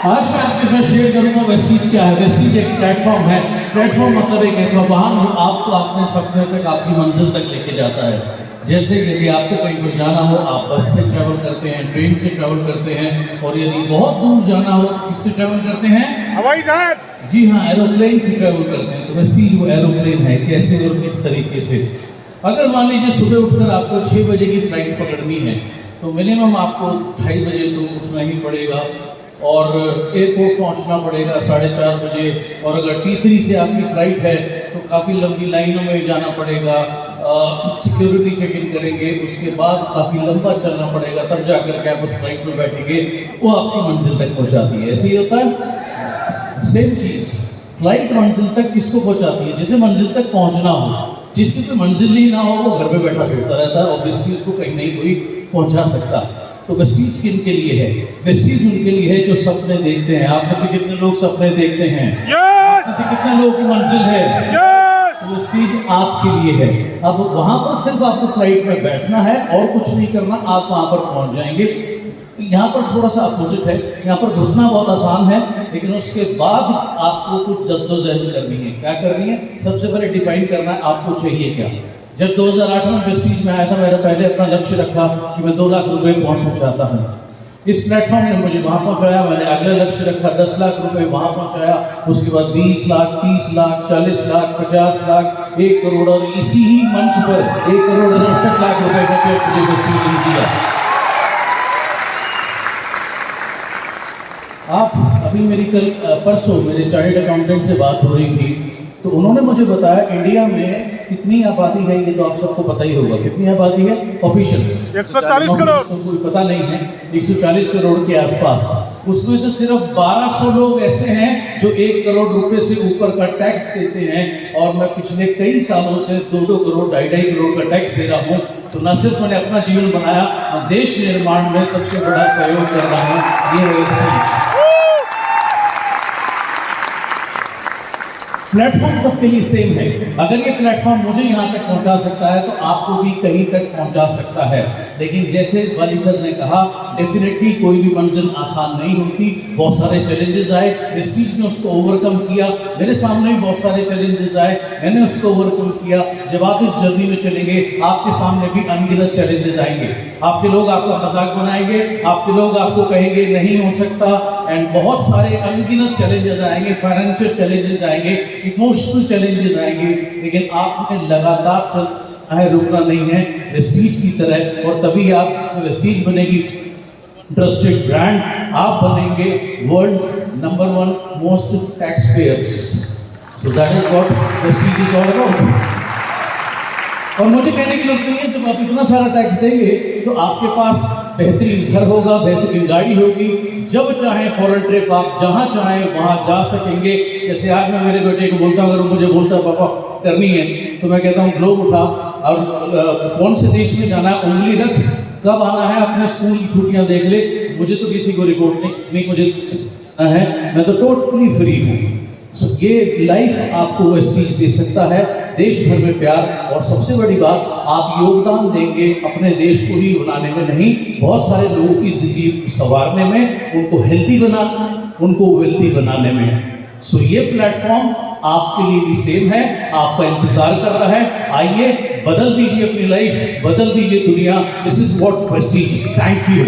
आज मैं आपके साथ शेयर करूंगा वेस्टीज क्या है। वेस्टीज एक प्लेटफॉर्म है। प्लेटफॉर्म मतलब एक ऐसा वाहन जो आपको अपने सपने तक, आपकी मंजिल तक लेके जाता है। जैसे यदि आपको कहीं पर जाना हो, आप बस से ट्रैवल करते हैं, ट्रेन से ट्रैवल करते हैं, और यदि बहुत दूर जाना हो तो किससे ट्रैवल करते हैं? हवाई जहाज। जी हाँ, एरोप्लेन से ट्रैवल करते हैं। तो वेस्टीज वो एरोप्लेन है। कैसे और किस तरीके से? अगर मान लीजिए सुबह उठकर आपको 6 बजे की फ्लाइट पकड़नी है तो मिनिमम आपको 2:30 बजे तो उठना ही पड़ेगा और एयरपोर्ट पहुंचना पड़ेगा 4:30 बजे। और अगर T3 से आपकी फ्लाइट है तो काफ़ी लंबी लाइनों में जाना पड़ेगा, सिक्योरिटी चेक इन करेंगे, उसके बाद काफ़ी लंबा चलना पड़ेगा, तब जाकर के आप उस फ्लाइट में बैठेंगे, वो आपकी मंजिल तक पहुंचाती है। ऐसे ही होता है। सेम चीज़ फ्लाइट मंजिल तक किसको पहुंचाती है? जिसे मंजिल तक पहुंचना हो। जिसकी कोई मंजिल ही ना हो वो घर पे बैठा सोता रहता है, ऑब्वियसली उसको कहीं नहीं कोई पहुंचा सकता। तो वेस्टीज किन के लिए है? वेस्टीज उनके लिए है जो सपने देखते हैं। आप में से कितने लोग सपने देखते हैं? आप में से कितने लोगों की मंजिल है? तो वेस्टीज आपके लिए है। अब वहां पर सिर्फ आपको फ्लाइट में बैठना है और कुछ नहीं करना, आप वहां पर पहुंच जाएंगे। यहाँ पर थोड़ा सा अपोजिट है। यहाँ पर घुसना बहुत आसान है, लेकिन उसके बाद आपको कुछ जद्दोजहद करनी है। क्या करनी है? सबसे पहले डिफाइन करना है आपको चाहिए क्या। जब 2008 में वेस्टीज में आया था, मैंने पहले अपना लक्ष्य रखा कि मैं 2 लाख रुपए पहुंचना चाहता हूँ। इस प्लेटफॉर्म ने मुझे वहाँ पहुँचाया। मैंने अगला लक्ष्य रखा 10 लाख रुपए, वहाँ पहुँचाया। उसके बाद 20 लाख, 30 लाख, 40 लाख, 50 लाख, 1 करोड़, और इसी ही मंच पर 1 करोड़ 68 लाख रुपए का चेक मुझे वेस्टीज ने दिया। आप अभी मेरी परसों मेरे चार्टर्ड अकाउंटेंट से बात हो रही थी, तो उन्होंने मुझे बताया इंडिया में कितनी आबादी है। ये तो आप सबको पता ही होगा कितनी आबादी है ऑफिशियल। 140 करोड़। तो कोई पता नहीं है। 140 करोड़ के आसपास। उसमें से सिर्फ 1200 लोग ऐसे हैं जो 1 करोड़ रुपए से ऊपर का टैक्स देते हैं, और मैं पिछले कई सालों से 2-2 करोड़, 2.5 करोड़ का टैक्स दे रहा हूँ। तो न सिर्फ मैंने अपना जीवन बनाया, मैं देश निर्माण में सबसे बड़ा सहयोग कर रहा हूँ। ये है प्लेटफॉर्म सबके लिए सेम है। अगर ये प्लेटफॉर्म मुझे यहाँ तक पहुँचा सकता है तो आपको भी कहीं तक पहुँचा सकता है। लेकिन जैसे वाली सर ने कहा, डेफिनेटली कोई भी मंजिल आसान नहीं होती। बहुत सारे चैलेंजेस आए, इस चीज़ ने उसको ओवरकम किया। मेरे सामने भी बहुत सारे चैलेंजेस आए, मैंने उसको ओवरकम किया। जब आप इस जर्नी में चलेंगे, आपके सामने भी अनगिनत चैलेंजेस आएंगे। आपके लोग आपका मजाक बनाएंगे, आपके लोग आपको कहेंगे नहीं हो सकता, एंड बहुत सारे अनगिनत चैलेंजेस आएंगे। फाइनेंशियल चैलेंजेस आएंगे, इमोशनल चैलेंजेस आएंगे, लेकिन आपने लगातार चलना है, रुकना नहीं है वेस्टीज की तरह। और तभी आप वेस्टीज बनेगी ट्रस्टेड ब्रांड, आप बनेंगे world's number 1 most taxpayers. So that is what Vestige is all about. और मुझे कहने की जरूरत नहीं है, जब आप इतना सारा टैक्स देंगे तो आपके पास बेहतरीन घर होगा, बेहतरीन गाड़ी होगी, जब चाहे फॉरेन ट्रिप आप जहाँ चाहें वहाँ जा सकेंगे। जैसे आज मैं मेरे बेटे को बोलता हूँ, अगर मुझे बोलता है पापा करनी है, तो मैं कहता हूँ ग्लोब उठा और कौन से देश में जाना है उंगली रख, कब आना है अपने स्कूल की छुट्टियाँ देख ले। मुझे तो किसी को रिपोर्ट नहीं मुझे है, मैं तो टोटली फ्री हूँ। सो ये लाइफ आपको वेस्टीज दे सकता है, देश भर में प्यार। और सबसे बड़ी बात, आप योगदान देंगे अपने देश को ही बनाने में नहीं, बहुत सारे लोगों की जिंदगी संवारने में, उनको हेल्दी बनाने, उनको वेल्दी बनाने में। सो ये प्लेटफॉर्म आपके लिए भी सेम है, आपका इंतजार कर रहा है। आइए बदल दीजिए अपनी लाइफ, बदल दीजिए दुनिया। This is what Vestige. Thank you.